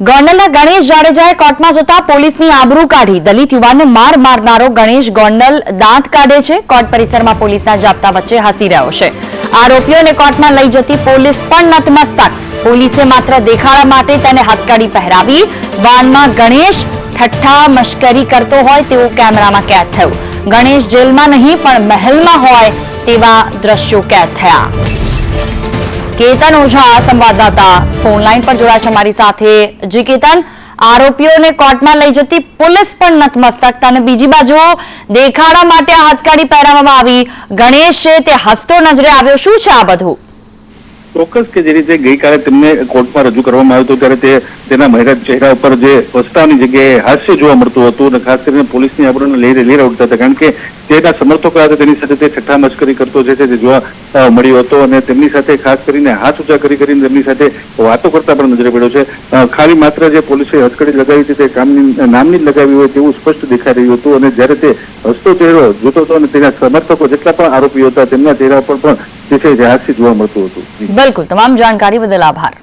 ગોંડલના ગણેશ જાડેજાએ કોર્ટમાં જતા પોલીસની આબરૂ કાઢી। દલિત યુવાનને માર મારનારો ગણેશ ગોંડલ દાંત કાઢે છે। કોર્ટ પરિસરમાં પોલીસના જાપ્તા વચ્ચે હસી રહ્યો છે। આરોપીઓને કોર્ટમાં લઈ જતી પોલીસ પણ નતમસ્તક। પોલીસે માત્ર દેખાડા માટે તેને હથકડી પહેરાવી। વાનમાં ગણેશ ઠઠ્ઠા મશ્કરી કરતો હોય તેવું કેમેરામાં કેદ થયું। ગણેશ જેલમાં નહીં પણ મહેલમાં હોય તેવા દ્રશ્યો કેદ થયા। કેતન ઓઝા સંવાદદાતા ફોન લાઈન પર જોડાયા છે અમારી સાથે। જી કેતન, આરોપીઓને કોર્ટમાં લઈ જતી પોલીસ પણ નતમસ્તક અને બીજી બાજુ દેખાડા માટે આ હથકડી પહેરાવવામાં આવી। ગણેશ છે તે હસતો નજરે આવ્યો। શું છે આ બધું? ચોક્કસ કે જે રીતે ગઈકાલે તેમને કોર્ટમાં રજૂ કરવામાં આવ્યો હતો ત્યારે તેના મહેરત ચહેરા ઉપર જે હસતાની જગ્યાએ હાસ્ય જોવા મળતું હતું અને ખાસ કરીને પોલીસની આબરૂને લઈ ઉઠતા હતા, કારણ કે તેના સમર્થકો હતા તેની સાથે તે ઠઠ્ઠા મશ્કરી કરતો જે છે તે જોવા મળ્યો હતો અને તેમની સાથે ખાસ કરીને હાથ ઊંચા કરીને તેમની સાથે વાતો કરતા પણ નજરે પડ્યો છે। ખાલી માત્ર જે પોલીસે હથકડી લગાવી હતી તે નામની જ લગાવી હોય તેવું સ્પષ્ટ દેખાઈ રહ્યું હતું અને જ્યારે તે હસતો ચહેરો જોતો હતો અને તેના સમર્થકો જેટલા પણ આરોપીઓ હતા તેમના ચહેરા પર પણ જે છે હાસ્ય જોવા મળતું હતું। બિલકુલ, તમામ જાણકારી બદલ આભાર।